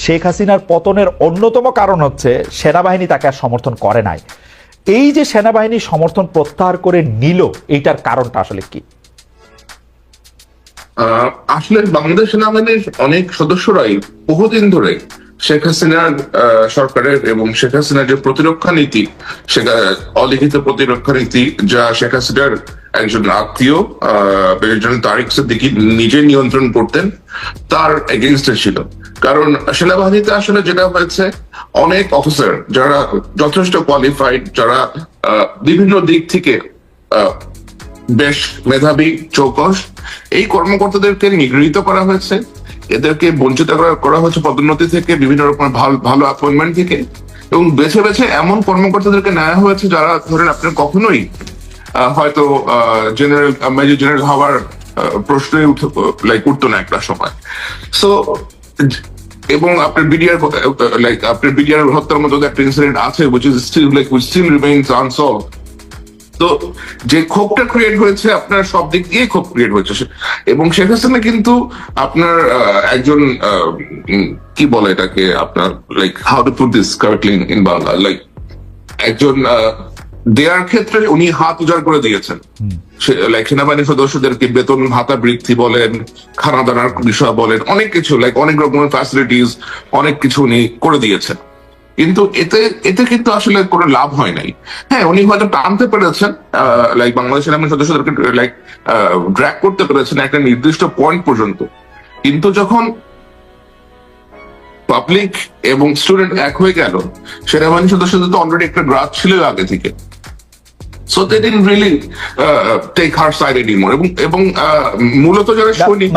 শেখ হাসিনার পতনের অন্যতম কারণ হচ্ছে সেনাবাহিনী তাকে আর সমর্থন করে নাই। এই যে সেনাবাহিনী সমর্থন প্রত্যাহার করে নিল, এইটার কারণটা আসলে কি? আসলে বাংলাদেশ সেনাবাহিনীর অনেক সদস্যরাই বহুদিন ধরে শেখ হাসিনার সরকারের এবং শেখ হাসিনার যে প্রতিরক্ষা নীতি, সেটা অলিখিত প্রতিরক্ষা নীতি, যা শেখ হাসিনার একজন আত্মীয় প্রেসিডেন্ট তারেক সিদ্দিকী নিজে নিয়ন্ত্রণ করতেন, তার এগেইনস্টে ছিল। কারণ সেনাবাহিনীতে আসলে যেটা হয়েছে, অনেক অফিসার যারা যথেষ্ট কোয়ালিফাইড, যারা বিভিন্ন দিক থেকে বেশ মেধাবী, চৌকস, এই কর্মকর্তাদেরকে নিগৃহীত করা হয়েছে, এদেরকে বঞ্চিত করা হয়েছে পদোন্নতি থেকে, বিভিন্ন রকমের ভালো অ্যাপয়েন্টমেন্ট থেকে, এবং বেছে বেছে এমন কর্মকর্তাদেরকে নেওয়া হয়েছে যারা ধরেন আপনার কখনোই হয়তো জেনারেল, মেজর জেনারেল হওয়ার প্রশ্নই উঠতো না একটা সময়। সো এবং আপনার বিডিআর আপনার বিডিআর হত্যার মতো একটা ইনসিডেন্ট আছে, which still remains unsolved. তো যে ক্ষোভটা ক্রিয়েট হয়েছে, আপনার সব দিক দিয়ে ক্ষোভ ক্রিয়েট হয়েছে। এবং শেখ হাসিনা কিন্তু আপনার একজন কি বলে এটাকে, আপনার how to put this correctly in Bangla, একজন দেয়ার ক্ষেত্রে উনি হাত উজাড় করে দিয়েছেন। সেনাবাহিনীর সদস্যদেরকে বেতন ভাতা বৃদ্ধি বলেন, খানা দানার বিষয় বলেন, অনেক কিছু অনেক রকমের ফ্যাসিলিটিস, অনেক কিছু উনি করে দিয়েছেন। কিন্তু এতে কিন্তু আসলে কোনো লাভ হয় নাই। হ্যাঁ, উনি হয়তো টানতে পেরেছেন, বাংলাদেশ সেনাবাহিনীর সদস্যদেরকে ড্র্যাগ করতে পেরেছেন একটা নির্দিষ্ট পয়েন্ট পর্যন্ত। কিন্তু যখন পাবলিক এবং স্টুডেন্ট এক হয়ে গেল, সেনাবাহিনী সদস্যদের তো অলরেডি একটা গ্রাফ ছিল আগে থেকে। So they didn't really take her side anymore. এবং মূলত যারা সৈনিক,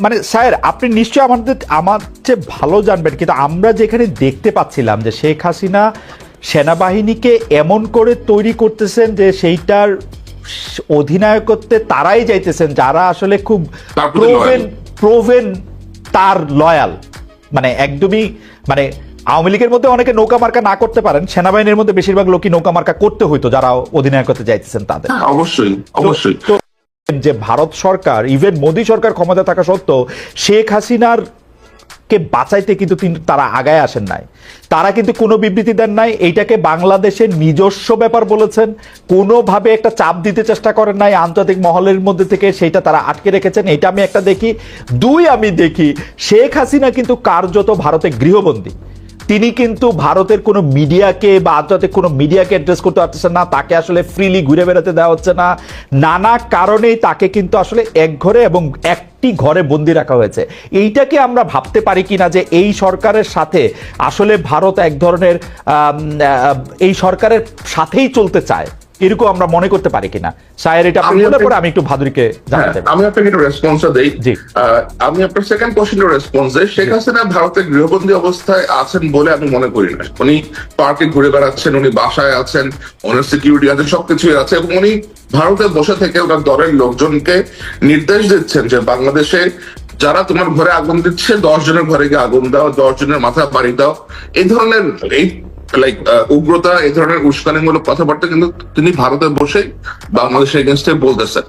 মানে স্যার, আপনি নিশ্চয়ই আমার চেয়ে ভালো জানবেন, কিন্তু আমরা যেখানে দেখতে পাচ্ছিলাম যে শেখ হাসিনা সেনাবাহিনীকে এমন করে তৈরি করতেছেন যে সেইটার অধিনায়কত্বে তারাই যাইতেছেন যারা আসলে খুব প্রোভেন তার লয়াল। মানে একদমই, মানে আওয়ামী লীগের মধ্যে অনেকে নৌকা মার্কা না করতে পারেন, সেনাবাহিনীর মধ্যে বেশিরভাগ লোকই নৌকা মার্কা করতে হইতো যারা অধিনায়কত্বে যাইতেছেন তাদের। অবশ্যই তো যে ভারত সরকার, ইভেন মোদী সরকার ক্ষমতা থাকা সত্ত্বেও শেখ হাসিনার কে বাঁচাইতে কিন্তু তারা আগায় আসেন নাই। তারা কিন্তু কোনো বিবৃতি দেন নাই, এইটাকে বাংলাদেশের নিজস্ব ব্যাপার বলেছেন, কোনোভাবে একটা চাপ দিতে চেষ্টা করেন নাই আন্তর্জাতিক মহলের মধ্যে থেকে, সেইটা তারা আটকে রেখেছেন। এটা আমি একটা দেখি। দুই, আমি দেখি শেখ হাসিনা কিন্তু কার্যত ভারতে গৃহবন্দী। তিনি কিন্তু ভারতের কোনো মিডিয়াকে বা আন্তর্জাতিক কোনো মিডিয়াকে অ্যাড্রেস করতে পারতেছেন না, তাকে আসলে ফ্রিলি ঘুরে বেড়াতে দেওয়া হচ্ছে না। নানা কারণেই তাকে কিন্তু আসলে এক ঘরে এবং একটি ঘরে বন্দি রাখা হয়েছে। এইটাকে আমরা ভাবতে পারি কিনা যে এই সরকারের সাথে আসলে ভারত এক ধরনের এই সরকারের সাথেই চলতে চায়, এরকম আমরা মনে করতে পারি কিনা? স্যার, এটা আপনি বলার পরে আমি একটু ভাদুরীকে জানাতে আমি আপনাকে একটু রেসপন্সটা দেই। আমি আপনার সেকেন্ড কোশ্চেনের রেসপন্স দেই। শেখ হাসিনা ভারতের গৃহবন্দী অবস্থায় আছেন বলে আমি মনে করি না। উনি পার্কে ঘুরে বেড়াচ্ছেন, উনি বাসায় আছেন, ওনার সিকিউরিটি আছে, সবকিছুই আছে, এবং উনি ভারতে বসে থেকে ওনার দলের লোকজনকে নির্দেশ দিচ্ছেন যে বাংলাদেশে যারা তোমার ঘরে আগুন দিচ্ছে, 10 জনের ঘরে গিয়ে আগুন দাও, 10 জনের মাথা বাড়ি দাও। এই ধরনের উগ্রতা, এই ধরনের উস্কানিমূলক কথাবার্তা কিন্তু তিনি ভারতে বসে বাংলাদেশের এগেনস্টে বলতেছেন।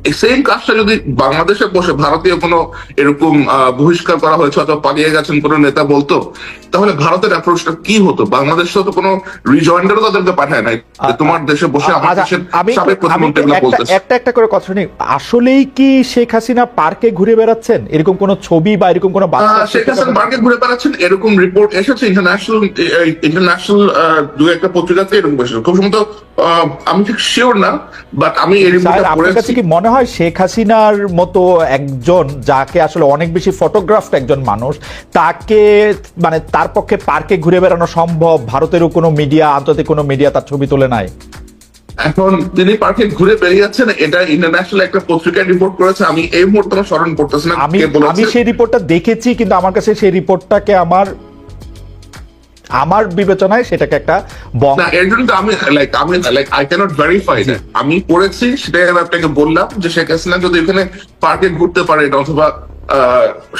এই সেম কাজটা যদি বাংলাদেশে বসে ভারতীয় কোনো এরকম বহিষ্কার করা হয়েছে অথবা পালিয়ে গেছেন কোনো নেতা বলতো, তাহলে ভারতের অ্যাপ্রোচটা কি হতো? বাংলাদেশ তো কোনো রিজয়েন্ডারও তাদেরকে পাঠায় নাই তোমার দেশে বসে আমার দেশের সাবেক প্রধানমন্ত্রী বলতেছে। একটা করে কথা শুনি, আসলেই কি শেখ হাসিনা পার্কে ঘুরে বেড়াচ্ছেন? এরকম কোন ছবি বা এরকম কোন শেখ হাসিনা পার্কে ঘুরে বেড়াচ্ছেন এরকম রিপোর্ট এসেছে ইন্টারন্যাশনাল দু একটা পত্রিকাতে, এরকম এসেছে। খুব সম্ভবত, আমি ঠিক শিওর না, বাট আমি এই রিপোর্টটা পড়েছি। আপনার কাছে কি মনে হয় শেখ হাসিনার মতো একজন, যাকে আসলে অনেক বেশি ফটোগ্রাফড একজন মানুষ, তাকে মানে তার পক্ষে পার্কে ঘুরে বেড়ানো সম্ভব? ভারতেরও কোনো মিডিয়া, আন্তর্জাতিক কোনো মিডিয়া তার ছবি তোলে নাই। এখন তিনি পার্কে ঘুরে বেরিয়েছেন, এটা ইন্টারন্যাশনাল একটা পত্রিকায় রিপোর্ট করেছে। আমি এই মুহূর্তে স্মরণ করতেছি না আমি সেই রিপোর্টটা দেখেছি, কিন্তু আমার কাছে সেই রিপোর্টটাকে আমার বিবেচনায় সেটাকে একটা এর জন্য আমি আই ক্যানট ভেরিফাই দ্যাট। আমি পড়েছি, সেটাই আমি আপনাকে বললাম যে শেখ হাসিনা যদি এখানে পার্কে ঘুরতে পারেন অথবা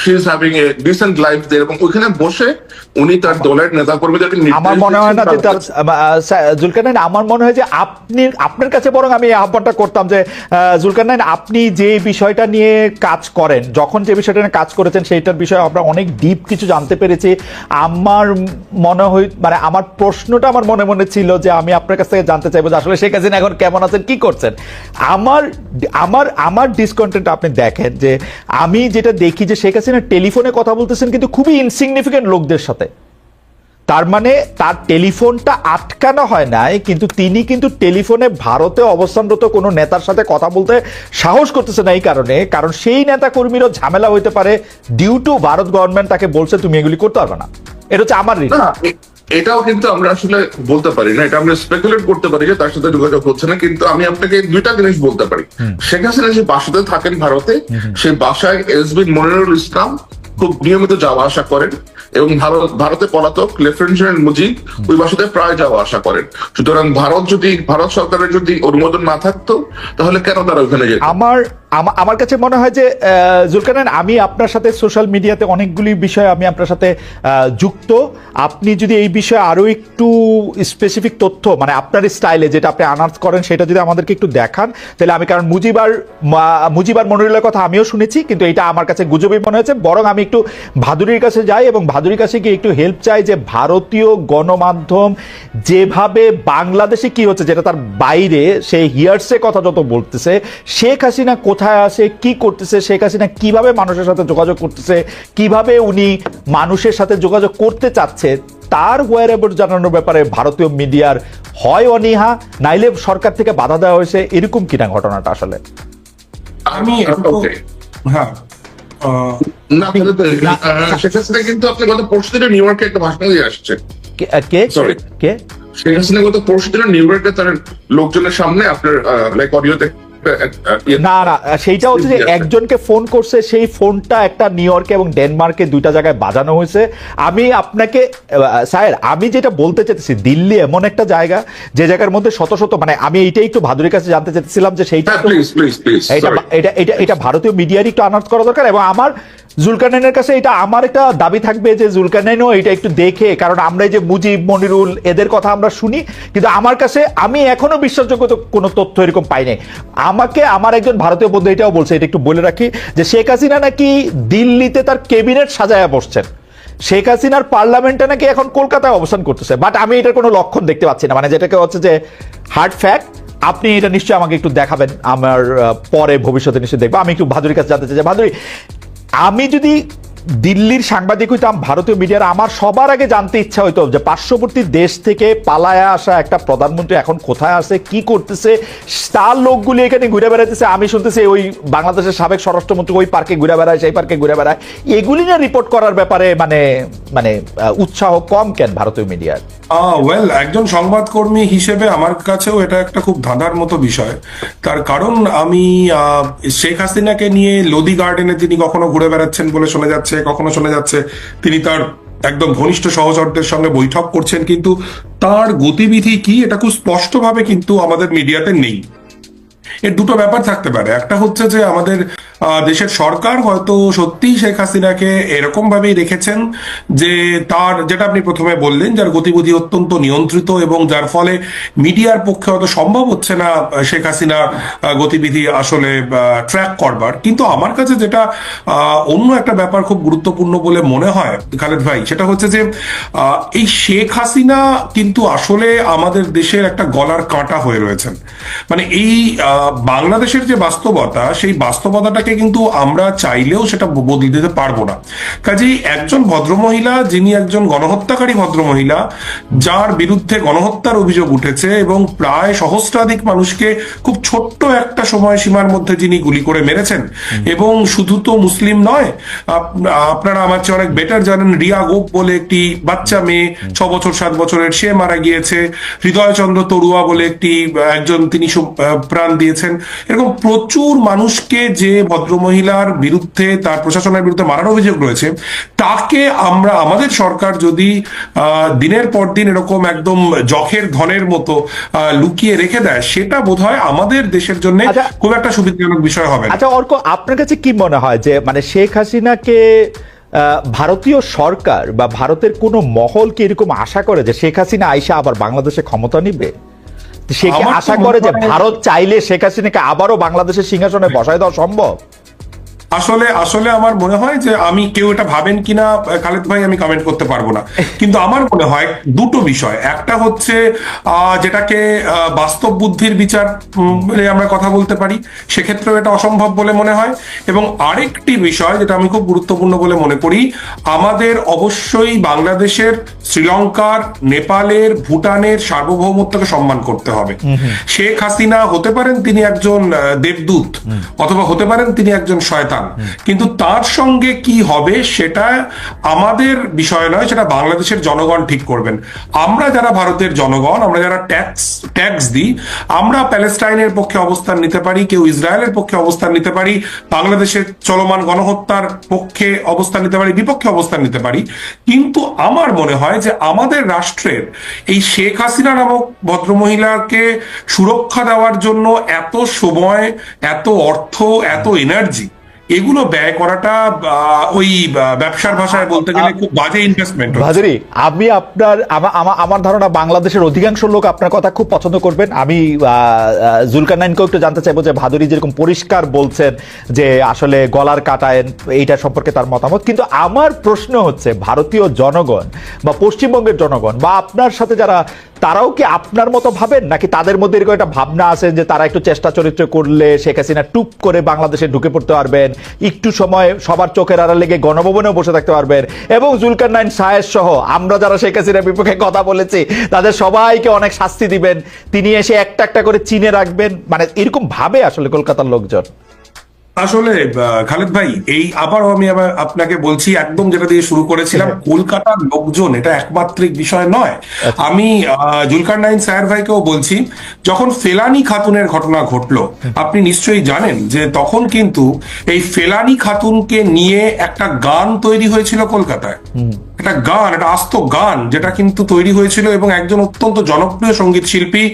she is having a decent life there, এবং ওইখানে বসে উনি তার দলের নেতা কর্মীদেরকে আমার মনে হয় না যে তার জুলকারনাইন, আমার মনে হয় যে আপনার কাছে বরং আমি এই আহ্বানটা করতাম যে জুলকারনাইন, আপনি যে বিষয়টা নিয়ে কাজ করেন, যখন যে বিষয়টা নিয়ে কাজ করেছেন সেইটার বিষয়ে আমরা অনেক ডিপ কিছু জানতে পেরেছি। আমার মনে হয় মানে আমার প্রশ্নটা আমার মনে মনে ছিল যে আমি আপনার কাছ থেকে জানতে চাইবো যে আসলে শেখ হাসিনা এখন কেমন আছেন, কি করছেন। আমার আমার আমার ডিসকন্টেন্ট আপনি দেখেন যে আমি যেটা দেখি যে শেখ হাসিনা টেলিফোনে কথা বলতেছেন কিন্তু খুবই ইনসিগনিফিকেন্ট লোকদের সাথে। তার মানে তার টেলিফোনটা আটকানো হয় নাই, কিন্তু তিনি কিন্তু টেলিফোনে ভারতে অবস্থানরত কোনো নেতার সাথে কথা বলতে সাহস করতেছে না এই কারণে, কারণ সেই নেতা কর্মীরও ঝামেলা হইতে পারে ডিউ টু ভারত গভর্নমেন্ট তাকে বলছে তুমি এগুলি করতে পারবে না। এটা হচ্ছে আমার রিড। এটাও কিন্তু আমরা আসলে বলতে পারি না, এটা আমরা স্পেকুলেট করতে পারি যে তার সাথে যোগাযোগ হচ্ছে না, কিন্তু আমি আপনাকে দুইটা জিনিস বলতে পারি। শেখ হাসিনা যে বাসাতে থাকেন ভারতে, সেই বাসায় এসবি মনিরুল ইসলাম খুব নিয়মিত যাওয়া আসা করেন, এবং ভারতে পলাতক লেফটেন্যান্ট জেনারেল মুজিব ওই বাসাতে প্রায় যাওয়া আসা করেন। সুতরাং ভারত সরকারের যদি অনুমোদন না থাকতো তাহলে কেন তারা ওখানে যেত? আমার কাছে মনে হয় যে জুলকারনাইন, আমি আপনার সাথে সোশ্যাল মিডিয়াতে অনেকগুলি বিষয় আমি আপনার সাথে যুক্ত। আপনি যদি এই বিষয়ে আরো একটু স্পেসিফিক তথ্য মানে আপনার স্টাইলে যেটা আপনি আনার্স করেন সেটা যদি আমাদেরকে একটু দেখান তাহলে আমি, কারণ মুজিবার মনিরুলের কথা আমিও শুনেছি কিন্তু এটা আমার কাছে গুজবই মনে হয়েছে, বরং আমি একটু ভাদুরীর কাছে যাই এবং ভাদুরীর কাছে গিয়ে একটু হেল্প চাই যে ভারতীয় গণমাধ্যম যেভাবে বাংলাদেশে কি হচ্ছে যেটা তার বাইরে সে হিয়ার্সে কথা যত বলতেছে, শেখ হাসিনা কোথায় আছে, কি করতেছে, শেখ হাসিনা কিভাবে মানুষের সাথে যোগাযোগ করতেছে, কিভাবে উনি মানুষের সাথে যোগাযোগ করতে চাচ্ছে, তার ওয়ারএভার জানানোর ব্যাপারে ভারতীয় মিডিয়ার হয় অনীহা, নাইলে সরকার থেকে বাধা দেওয়া হয়েছে, এরকম কিনা ঘটনাটা আসলে? আমি হ্যাঁ না, শেখ হাসিনা কিন্তু আপনি গত পরশু দিনে নিউ ইয়র্কে একটা ভাষণ দিয়ে আসছে। কে শেখ হাসিনা গত পরশু দিনে নিউ ইয়র্কে তার লোকজনের সামনে আপনার লাইক অডিওতে না সেইটা হচ্ছে যে একজনকে ফোন করছে, সেই ফোনটা একটা নিউ ইয়র্কে এবং ডেনমার্কে দুইটা জায়গায় বাজানো হয়েছে। আমি আপনাকে স্যার আমি যেটা বলতে চাইছি, দিল্লি এমন একটা জায়গা যে জায়গার মধ্যে শত শত মানে আমি এইটাই একটু ভাদুরীর কাছে জানতে চাইছিলাম যে সেইটা এটা ভারতীয় মিডিয়ারই একটু আনাউন্স করা দরকার। এবং আমার জুলকারনাইনের কাছে এটা আমার একটা দাবি থাকবে যে জুলকারনাইনও এটা একটু দেখে, কারণ আমরা যে মুজিব মনিরুল এদের কথা আমরা শুনি কিন্তু আমার কাছে আমি এখনো বিশ্বাসযোগ্য কোনো তথ্য এরকম পাই নাই। আমাকে আমার একজন ভারতীয় বন্ধু এটাও বলছে, এটা একটু বলে রাখি, যে শেখ হাসিনা নাকি দিল্লিতে তার ক্যাবিনেট সাজায়া বসছেন, শেখ হাসিনার পার্লামেন্টে নাকি এখন কলকাতায় অবস্থান করতেছে, বাট আমি এটার কোনো লক্ষণ দেখতে পাচ্ছি না, মানে যেটাকে হচ্ছে যে হার্ড ফ্যাক্ট। আপনি এটা নিশ্চয়ই আমাকে একটু দেখাবেন, আমার পরে ভবিষ্যতে নিশ্চয়ই দেখবো। আমি একটু ভাদুরীর কাছে জানতে চাই যে ভাদুরী, আমি যদি দিল্লির সাংবাদিক হইতাম, ভারতীয় মিডিয়ার, আমার সবার আগে জানতে ইচ্ছা হইতো যে পার্শ্ববর্তী দেশ থেকে পালায়া আসা একটা প্রধানমন্ত্রী এখন কোথায় আছে, কি করতেছে, তার লোকগুলি এখানে ঘুরে বেড়াইতেছে। আমি শুনতেছি ওই বাংলাদেশের সাবেক স্বরাষ্ট্রমন্ত্রী ওই পার্কে ঘুরে বেড়ায়, সেই পার্কে ঘুরে বেড়ায়, এগুলি না রিপোর্ট করার ব্যাপারে মানে মানে উৎসাহ কম কেন ভারতীয় মিডিয়ার? ওয়েল, একজন সংবাদকর্মী হিসেবে আমার কাছেও এটা একটা খুব ধাঁধার মতো বিষয়। তার কারণ আমি শেখ হাসিনাকে নিয়ে লোদি গার্ডেনে তিনি কখনো ঘুরে বেড়াচ্ছেন বলে শোনা যাচ্ছে, কখনো শোনা যাচ্ছে তিনি তার একদম ঘনিষ্ঠ সহচরদের সঙ্গে বৈঠক করছেন, কিন্তু তার গতিবিধি কি এটা খুব স্পষ্টভাবে কিন্তু আমাদের মিডিয়াতে নেই। এর দুটো ব্যাপার থাকতে পারে, একটা হচ্ছে যে আমাদের দেশের সরকার হয়তো সত্যিই শেখ হাসিনাকে এরকম ভাবেই রেখেছেন যে তার, যেটা আপনি প্রথমে বললেন, যার গতিবিধি অত্যন্ত নিয়ন্ত্রিত এবং যার ফলে মিডিয়ার পক্ষে হয়তো সম্ভব হচ্ছে না শেখ হাসিনা গতিবিধি আসলে ট্র্যাক করবার। কিন্তু আমার কাছে যেটা অন্য একটা ব্যাপার খুব গুরুত্বপূর্ণ বলে মনে হয় খালেদ ভাই, সেটা হচ্ছে যে এই শেখ হাসিনা কিন্তু আসলে আমাদের দেশের একটা গলার কাঁটা হয়ে রয়েছেন। মানে এই বাংলাদেশের যে বাস্তবতা, সেই বাস্তবতাটাকে কিন্তু আমরা চাইলেও সেটা বদলে দিতে পারবো না। কাজেই একজন ভদ্রমহিলা, যিনি একজন গণহত্যাকারী ভদ্রমহিলা, যার বিরুদ্ধে গণহত্যার অভিযোগ উঠেছে এবং প্রায় সহস্রাধিক মানুষকে খুব ছোট্ট একটা সময়সীমার মধ্যে যিনি গুলি করে মেরেছেন, এবং শুধু তো মুসলিম নয়, আপনারা আমার চেয়ে অনেক বেটার জানেন, রিয়া গোপ বলে একটি বাচ্চা মেয়ে 6 বছর 7 বছরের, সে মারা গিয়েছে। হৃদয়চন্দ্র তরুয়া বলে একজন তিনি প্রাণ দিয়েছেন। এরকম প্রচুর মানুষকে যে ভদ্রমহিলার বিরুদ্ধে, তার প্রশাসনের বিরুদ্ধে মারার অভিযোগ রয়েছে, তাকে আমাদের সরকার যদি দিনের পর দিন এরকম একদম জখের ধনের মতো লুকিয়ে রেখে দেয়, সেটা বোধহয় আমাদের দেশের জন্য খুব একটা সুবিধাজনক বিষয় হবে না। আচ্ছা অর্ক, আপনার কাছে কি মনে হয় যে মানে শেখ হাসিনাকে ভারতীয় সরকার বা ভারতের কোনো মহল কি এরকম আশা করে যে শেখ হাসিনা আইসা আবার বাংলাদেশে ক্ষমতা নিবে? সে কি আশা করে যে ভারত চাইলে শেখ হাসিনাকে আবারও বাংলাদেশের সিংহাসনে বসায় দেওয়া সম্ভব? আসলে আমার মনে হয় যে, আমি কেউ এটা ভাবেন কিনা খালেদ ভাই আমি কমেন্ট করতে পারবো না, কিন্তু আমার মনে হয় দুটো বিষয়। একটা হচ্ছে যেটাকে বাস্তব বুদ্ধির বিচার আমরা কথা বলতে পারি, সেক্ষেত্রেও এটা অসম্ভব বলে মনে হয়। এবং আরেকটি বিষয় যেটা আমি খুব গুরুত্বপূর্ণ বলে মনে করি, আমাদের অবশ্যই বাংলাদেশের, শ্রীলঙ্কার, নেপালের, ভুটানের সার্বভৌমত্বকে সম্মান করতে হবে। শেখ হাসিনা হতে পারেন তিনি একজন দেবদূত, অথবা হতে পারেন তিনি একজন শয়তান, কিন্তু তার সঙ্গে কি হবে সেটা আমাদের বিষয় নয়, সেটা বাংলাদেশের জনগণ ঠিক করবেন। আমরা যারা ভারতের জনগণ, আমরা যারা ট্যাক্স দিই, আমরা প্যালেস্টাইনের পক্ষে অবস্থান নিতে পারি, কেউ ইসরায়েলের পক্ষে অবস্থান নিতে পারি, বাংলাদেশের চলমান গণহত্যার পক্ষে অবস্থান নিতে পারি, বিপক্ষে অবস্থান নিতে পারি, কিন্তু আমার মনে হয় যে আমাদের রাষ্ট্রের এই শেখ হাসিনা নামক ভদ্রমহিলাকে সুরক্ষা দেওয়ার জন্য এত সময়, এত অর্থ, এত এনার্জি, এগুলো ব্যয় করাটা ওই ব্যবসার ভাষায় বলতে গেলে খুব বাজে ইনভেস্টমেন্ট। ভাদুরী, আমি আমার ধারণা বাংলাদেশের অধিকাংশ লোক আপনার কথা খুব পছন্দ করবেন। আমি জুলকারনাইনকেও একটু জানতে চাইবো যে ভাদুরী যেরকম পরিষ্কার বলছেন যে আসলে গলার কাটায় এইটা সম্পর্কে তার মতামত, কিন্তু আমার প্রশ্ন হচ্ছে ভারতীয় জনগণ বা পশ্চিমবঙ্গের জনগণ বা আপনার সাথে যারা, তারাও কি আপনার মতো ভাবেন, নাকি তাদের মধ্যে এরকম একটা ভাবনা আছে যে তারা একটু চেষ্টা চরিত্র করলে শেখ হাসিনা টুপ করে বাংলাদেশে ঢুকে পড়তে পারবেন, একটু সময় সবার চোখের আড়ালে লেগে গণভবনেও বসে থাকতে পারবেন, এবং জুলকারনাইন সায়ের সহ আমরা যারা শেখ হাসিনার বিপক্ষে কথা বলেছি তাদের সবাইকে অনেক শাস্তি দিবেন, তিনি এসে একটা একটা করে চিনে রাখবেন, মানে এরকম ভাবে আসলে কলকাতার লোকজন? আসলে খালেদ ভাই, আমি আপনাকে বলছি, একদম যেটা দিয়ে শুরু করেছিলাম, কলকাতার লোকজন এটা একমাত্রিক বিষয় নয়। আমি জুলকারনাইন সায়ের ভাইকেও বলছি, যখন ফেলানি খাতুনের ঘটনা ঘটলো, আপনি নিশ্চয়ই জানেন যে তখন কিন্তু এই ফেলানি খাতুনকে নিয়ে একটা গান তৈরি হয়েছিল কলকাতায়, একটা গান, একটা আস্ত গান, যেটা কিন্তু তৈরি হয়েছিল, এবং একজন অত্যন্ত জনপ্রিয় সঙ্গীত শিল্পী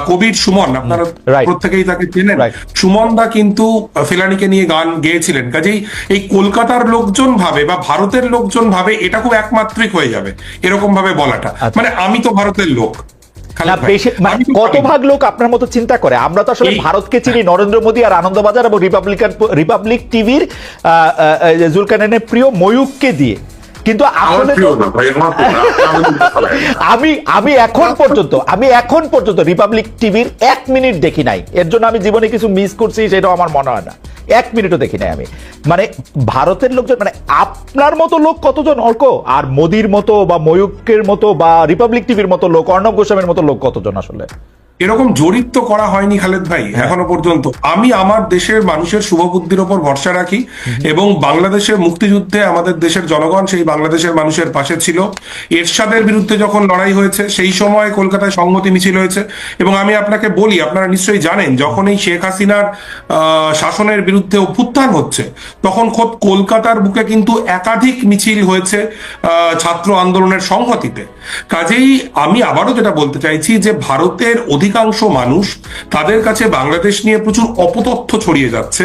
কবির সুমন, আপনারা প্রত্যেকেই তাকে চেনেন, সুমন দা কিন্তু ফেলানিকে নিয়ে গান গেয়েছিলেন। কাজেই এই কলকাতার লোকজন ভাবে বা ভারতের লোকজন ভাবে এটা খুব একমাত্রিক হয়ে যাবে, এরকম ভাবে বলাটা, মানে আমি তো ভারতের লোক। কত ভাগ লোক আপনার মতো চিন্তা করে? আমরা তো আসলে ভারতকে চিনি নরেন্দ্র মোদী আর আনন্দবাজার এবং রিপাবলিক টিভির জুলকারনাইনের প্রিয় ময়ূককে দিয়ে, কিন্তু আমি এখন পর্যন্ত রিপাবলিক টিভির 1 মিনিট দেখি নাই। এর জন্য আমি জীবনে কিছু মিস করছি সেটাও আমার মনে হয় না, 1 মিনিটও দেখি নাই আমি। মানে ভারতের লোকজন, মানে আপনার মতো লোক কতজন অর্ক, আর মোদির মতো বা ময়ূকের মতো বা রিপাবলিক টিভির মতো লোক, অর্ণব গোস্বামীর মতো লোক কতজন আসলে? এরকম জরিপ তো করা হয়নি খালেদ ভাই এখনো পর্যন্ত। আমি আমার দেশের মানুষের শুভবুদ্ধির ওপর ভরসা রাখি, এবং বাংলাদেশের মুক্তিযুদ্ধে আমাদের দেশের জনগণ সেই বাংলাদেশের মানুষের পাশে ছিল। এরশাদের বিরুদ্ধে যখন লড়াই হয়েছে সেই সময় কলকাতায় সংহতি মিছিল হয়েছে, এবং আমি আপনাকে বলি, আপনারা নিশ্চয়ই জানেন, যখন এই শেখ হাসিনার শাসনের বিরুদ্ধে অভ্যুত্থান হচ্ছে, তখন খোদ কলকাতার বুকে কিন্তু একাধিক মিছিল হয়েছে ছাত্র আন্দোলনের সংহতিতে। কাজেই আমি আবারও যেটা বলতে চাইছি যে ভারতের অধিকাংশ মানুষ, তাদের কাছে বাংলাদেশ নিয়ে প্রচুর অপতথ্য ছড়িয়ে যাচ্ছে।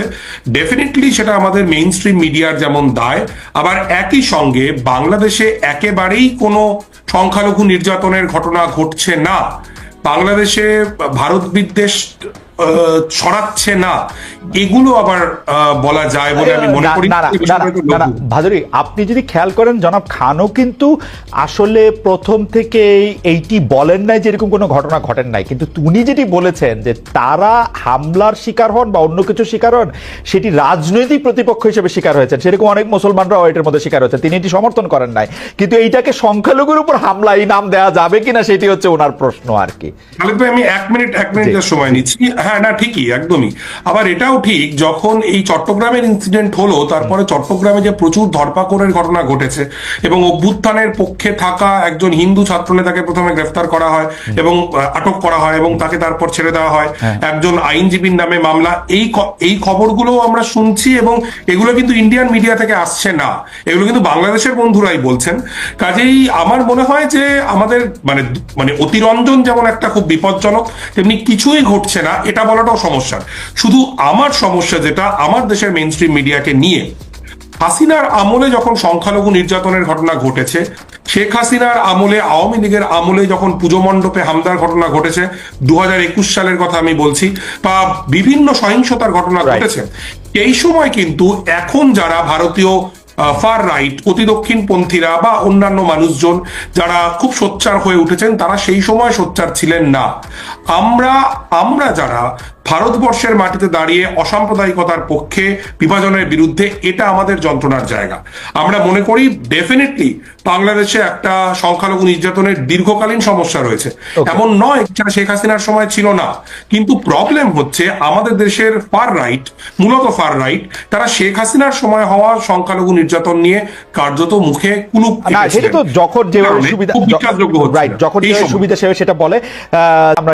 ডেফিনেটলি সেটা আমাদের মেইন স্ট্রিম মিডিয়ার যেমন দায়, আবার একই সঙ্গে বাংলাদেশে একেবারেই কোনো সংখ্যালঘু নির্যাতনের ঘটনা ঘটছে না, বাংলাদেশে ভারত বিদ্বেষ ছড়াচ্ছে না, এগুলো আবার বলা যায় বলে আমি মনে করি। ভাদুরী, আপনি যদি খেয়াল করেন, জনাব খানও কিন্তু আসলে প্রথম থেকে এইটি বলেন নাই যে এরকম কোনো ঘটনা ঘটেন নাই, কিন্তু উনি যেটি বলেছেন যে তারা হামলার শিকার হন বা অন্য কিছু শিকার হন, সেটি রাজনৈতিক প্রতিপক্ষ হিসেবে শিকার হয়েছেন, সেরকম অনেক মুসলমানরাও এটার মধ্যে শিকার হয়েছে, তিনি এটি সমর্থন করেন নাই। কিন্তু এইটাকে সংখ্যালঘুর উপর হামলা এই নাম দেওয়া যাবে কিনা সেটি হচ্ছে ওনার প্রশ্ন আর কি। আমি 1 মিনিট সময় নিচ্ছি। হ্যাঁ, না ঠিকই, একদমই। আবার এটাও ঠিক, যখন এই চট্টগ্রামের ইনসিডেন্ট হলো তারপরে চট্টগ্রামে যে প্রচুর ধরপাকড়ের ঘটনা ঘটেছে এবং অভ্যুত্থানের পক্ষে থাকা একজন হিন্দু ছাত্রনেতাকে প্রথমে গ্রেফতার করা হয় এবং আটক করা হয় এবং তাকে তারপর ছেড়ে দেওয়া হয়, একজন আইনজীবীর নামে মামলা, এই খবরগুলো আমরা শুনছি এবং এগুলো কিন্তু ইন্ডিয়ান মিডিয়া থেকে আসছে না, এগুলো কিন্তু বাংলাদেশের বন্ধুরাই বলছেন। কাজেই আমার মনে হয় যে আমাদের মানে মানে অতিরঞ্জন যেমন একটা খুব বিপজ্জনক, তেমনি কিছুই ঘটছে না এটা বলাটাও সমস্যা। শুধু আমার সমস্যা যেটা আমার দেশের মেইন স্ট্রিম মিডিয়াকে নিয়ে, হাসিনার আমলে যখন সংখ্যালঘু নির্যাতনের ঘটনা ঘটেছে, শেখ হাসিনার আমলে, আওয়ামী লীগের আমলে যখন পুজো মণ্ডপে হামলার ঘটনা ঘটেছে 2021 সালের কথা আমি বলছি, বা বিভিন্ন সহিংসতার ঘটনা ঘটেছে, এই সময় কিন্তু এখন যারা ভারতীয় ফার রাইট, অতি দক্ষিণপন্থীরা বা অন্যান্য মানুষজন যারা খুব সোচ্চার হয়ে উঠেছেন, তারা সেই সময় সোচ্চার ছিলেন না। আমরা যারা ভারতবর্ষের মাটিতে দাঁড়িয়ে অসাম্প্রদায়িকতার পক্ষে, বিভাজনের বিরুদ্ধে, এটা আমাদের যন্ত্রণার জায়গা। আমরা মনে করি ডেফিনেটলি বাংলাদেশে একটা সংখ্যালঘু নির্যাতনের দীর্ঘকালীন সমস্যা রয়েছে, এমন নয় যেটা শেখ হাসিনার সময় ছিল না। কিন্তু প্রবলেম হচ্ছে আমাদের দেশের ফার রাইট, মূলত ফার রাইট, তারা শেখ হাসিনার সময় হওয়া সংখ্যালঘু নির্যাতন নিয়ে কার্যত মুখে কুলুপ না, সেটা তো যখন যে সুবিধা, খুব বিশ্বাসযোগ্য হচ্ছে রাইট, যখন যে সুবিধা সেটা বলে। আমরা